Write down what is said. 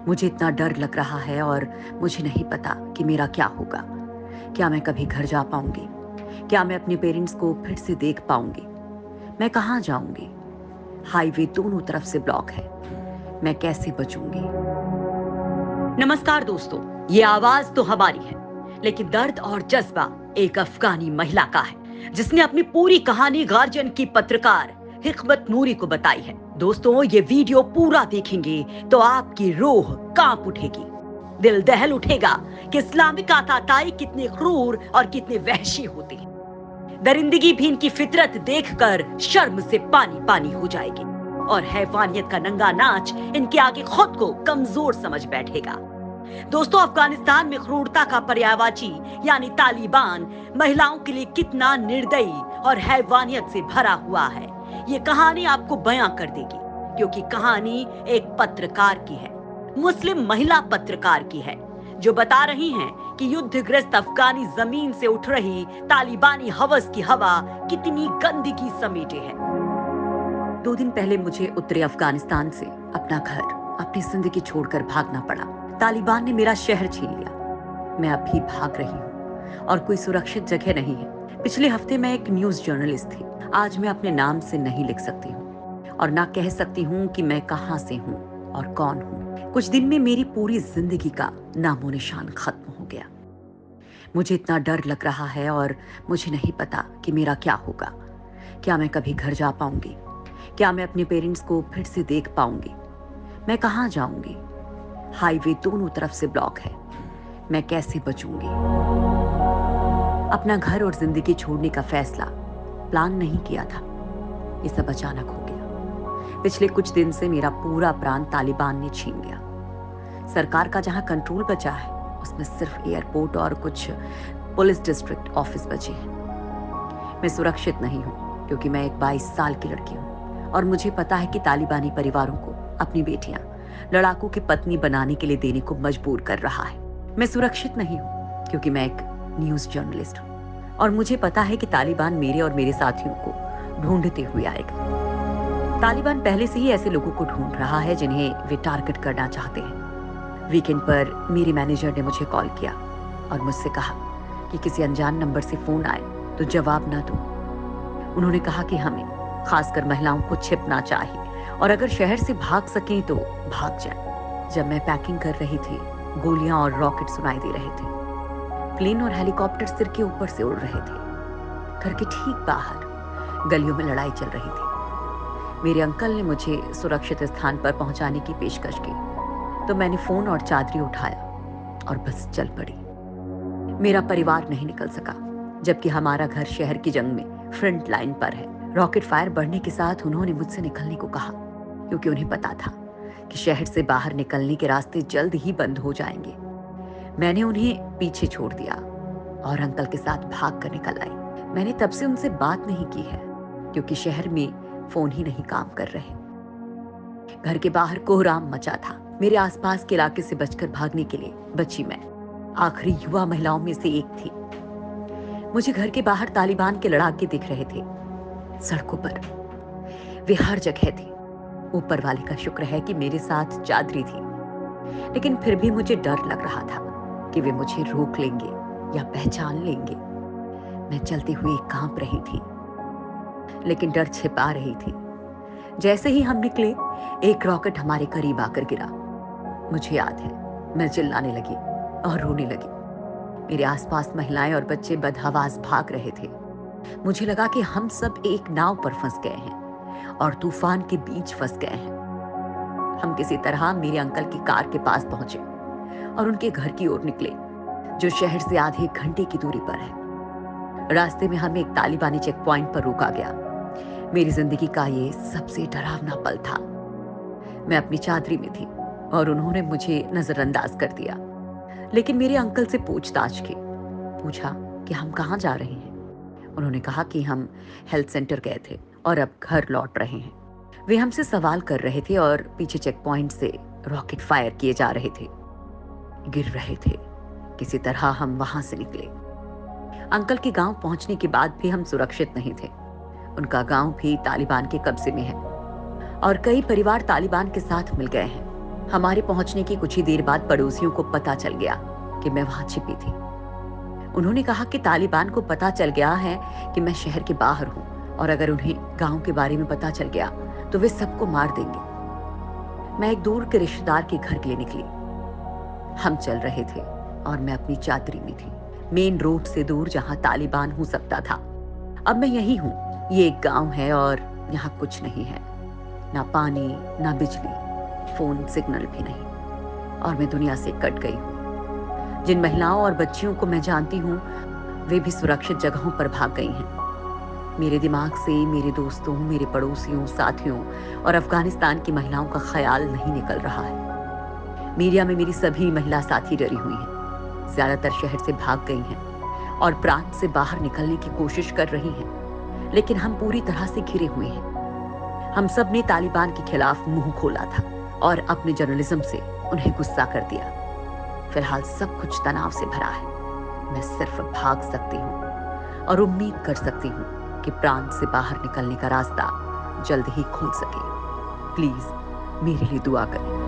मुझे इतना डर लग रहा है और मुझे नहीं पता कि मेरा क्या होगा। क्या मैं कभी घर जा पाऊंगी? क्या मैं अपने पेरेंट्स को फिर से देख पाऊंगी? मैं कहाँ जाऊंगी? हाईवे दोनों तरफ से ब्लॉक है। मैं कैसे बचूंगी? नमस्कार दोस्तों, ये आवाज तो हमारी है, लेकिन दर्द और जज्बा एक अफगानी महिला का है, जिसने अपनी पूरी कहानी गार्जियन की पत्रकार हिकमत नूरी को बताई है। दोस्तों, ये वीडियो पूरा देखेंगे तो आपकी रूह कांप उठेगी, दिल दहल उठेगा कि इस्लामिक आताताई कितने क्रूर और कितने वहशी होते हैं। दरिंदगी भी इनकी फितरत देखकर शर्म से पानी पानी हो जाएगी और हैवानियत का नंगा नाच इनके आगे खुद को कमजोर समझ बैठेगा। दोस्तों, अफगानिस्तान में क्रूरता का पर्यायवाची यानी तालिबान महिलाओं के लिए कितना निर्दयी और हैवानियत से भरा हुआ है, ये कहानी आपको बयां कर देगी, क्योंकि कहानी एक पत्रकार की है, मुस्लिम महिला पत्रकार की है, जो बता रही हैं कि युद्धग्रस्त अफगानी जमीन से उठ रही तालिबानी हवस की हवा कितनी गंदगी समेटे है। 2 दिन पहले मुझे उत्तरी अफगानिस्तान से अपना घर, अपनी जिंदगी छोड़कर भागना पड़ा। तालिबान ने मेरा शहर छीन लिया। मैं अभी भाग रही हूँ और कोई सुरक्षित जगह नहीं है। पिछले हफ्ते मैं एक न्यूज जर्नलिस्ट थी। आज मैं अपने नाम से नहीं लिख सकती हूँ और ना कह सकती हूँ कि मैं कहाँ से हूँ और कौन हूँ। कुछ दिन में मेरी पूरी जिंदगी का नामो निशान खत्म हो गया। मुझे इतना डर लग रहा है और मुझे नहीं पता कि मेरा क्या होगा। क्या मैं कभी घर जा पाऊंगी? क्या मैं अपने पेरेंट्स को फिर से देख पाऊंगी? मैं कहाँ जाऊंगी? हाईवे दोनों तरफ से ब्लॉक है। मैं कैसे बचूंगी? अपना घर और जिंदगी छोड़ने का फैसला प्लान नहीं किया था। ये सब अचानक हो गया। पिछले कुछ दिन से मेरा पूरा प्रांत तालिबान ने छीन लिया। सरकार का जहां कंट्रोल बचा है, उसमें सिर्फ एयरपोर्ट और कुछ पुलिस डिस्ट्रिक्ट ऑफिस बचे हैं। मैं सुरक्षित नहीं हूं, क्योंकि मैं एक 22 साल की लड़की हूं और मुझे पता है कि तालिबानी परिवारों को अपनी बेटियां लड़ाकू की पत्नी बनाने के लिए देने को मजबूर कर रहा है। मैं सुरक्षित नहीं हूं, क्योंकि मैं एक न्यूज जर्नलिस्ट हूं और मुझे पता है कि तालिबान मेरे और मेरे साथियों को ढूंढते हुए आएगा। तालिबान पहले से ही ऐसे लोगों को ढूंढ रहा है जिन्हें वे टारगेट करना चाहते हैं। वीकेंड पर मेरे मैनेजर ने मुझे कॉल किया और मुझसे कहा कि किसी अनजान नंबर से फोन आए तो जवाब ना दो। उन्होंने कहा कि हमें, खासकर महिलाओं को, छिपना चाहिए और अगर शहर से भाग सकें तो भाग जाएं। जब मैं पैकिंग कर रही थी, गोलियां और रॉकेट सुनाई दे रहे थे। प्लेन और हेलीकॉप्टर सिर के ऊपर से उड़ रहे थे। घर के ठीक बाहर गलियों में लड़ाई चल रही थी। मेरे अंकल ने मुझे सुरक्षित स्थान पर पहुंचाने की पेशकश की, तो मैंने फोन और चादरी उठाया और बस चल पड़ी। मेरा परिवार नहीं निकल सका, जबकि हमारा घर शहर की जंग में फ्रंट लाइन पर है। रॉकेट फायर बढ़ने के साथ उन्होंने मुझसे निकलने को कहा, क्योंकि उन्हें पता था कि शहर से बाहर निकलने के रास्ते जल्द ही बंद हो जाएंगे। मैंने उन्हें पीछे छोड़ दिया और अंकल के साथ भाग कर निकल आई। मैंने तब से उनसे बात नहीं की है, क्योंकि शहर में फोन ही नहीं काम कर रहे। घर के बाहर कोहराम मचा था। मेरे आसपास के इलाके से बचकर भागने के लिए बची मैं आखिरी युवा महिलाओं में से एक थी। मुझे घर के बाहर तालिबान के लड़ाके दिख रहे थे, सड़कों पर। वे हर जगह थे। ऊपर वाले का शुक्र है कि मेरे साथ चादरी थी, लेकिन फिर भी मुझे डर लग रहा था कि वे मुझे रोक लेंगे या पहचान लेंगे। मैं चलते हुए कांप रही थी, लेकिन डर छिपा रही थी। जैसे ही हम निकले, एक रॉकेट हमारे करीब आकर गिरा। मुझे याद है, मैं चिल्लाने लगी और रोने लगी। मेरे आसपास महिलाएं और बच्चे बदहवास भाग रहे थे। मुझे लगा कि हम सब एक नाव पर फंस गए हैं और तूफान के बीच फंस गए हैं। हम किसी तरह मेरे अंकल की कार के पास पहुंचे और उनके घर की ओर निकले, जो शहर से आधे घंटे की दूरी पर है। रास्ते में हमें एक तालिबानी चेक पॉइंट पर रोका गया। मेरी जिंदगी का ये सबसे डरावना पल था। मैं अपनी चादरी में थी और उन्होंने मुझे नजरअंदाज कर दिया, लेकिन मेरे अंकल से पूछताछ की। पूछा कि हम कहाँ जा रहे हैं। उन्होंने कहा कि हम हेल्थ सेंटर गए थे और अब घर लौट रहे हैं। वे हमसे सवाल कर रहे थे और पीछे चेक पॉइंट से रॉकेट फायर किए जा रहे थे, गिर रहे थे। किसी तरह हम वहां से निकले। अंकल के गांव पहुंचने के बाद भी हम सुरक्षित नहीं थे। उनका गांव भी तालिबान के कब्जे में है और कई परिवार तालिबान के साथ मिल गए हैं। हमारे पहुंचने की कुछ ही देर बाद पड़ोसियों को पता चल गया कि मैं वहां छिपी थी। उन्होंने कहा कि तालिबान को पता चल गया है कि मैं शहर के बाहर हूं और अगर उन्हें गांव के बारे में पता चल गया तो वे सबको मार देंगे। मैं एक दूर के रिश्तेदार के घर के लिए निकली। हम चल रहे थे और मैं अपनी चादरी में थी, मेन रोड से दूर जहां तालिबान हो सकता था। अब मैं यही हूं। ये एक गांव है और यहाँ कुछ नहीं है, ना पानी, ना बिजली, फोन सिग्नल भी नहीं, और मैं दुनिया से कट गई हूँ। जिन महिलाओं और बच्चियों को मैं जानती हूँ वे भी सुरक्षित जगहों पर भाग गई हैं। मेरे दिमाग से मेरे दोस्तों, मेरे पड़ोसियों, साथियों और अफगानिस्तान की महिलाओं का ख्याल नहीं निकल रहा है। मीडिया में मेरी सभी महिला साथी डरी हुई हैं, ज्यादातर शहर से भाग गई हैं और प्रांत से बाहर निकलने की कोशिश कर रही हैं, लेकिन हम पूरी तरह से घिरे हुए हैं। हम सब ने तालिबान के खिलाफ मुंह खोला था और अपने जर्नलिज्म से उन्हें गुस्सा कर दिया। फिलहाल सब कुछ तनाव से भरा है। मैं सिर्फ भाग सकती हूँ और उम्मीद कर सकती हूँ कि प्रांत से बाहर निकलने का रास्ता जल्द ही खुल सके। प्लीज मेरे लिए दुआ करें।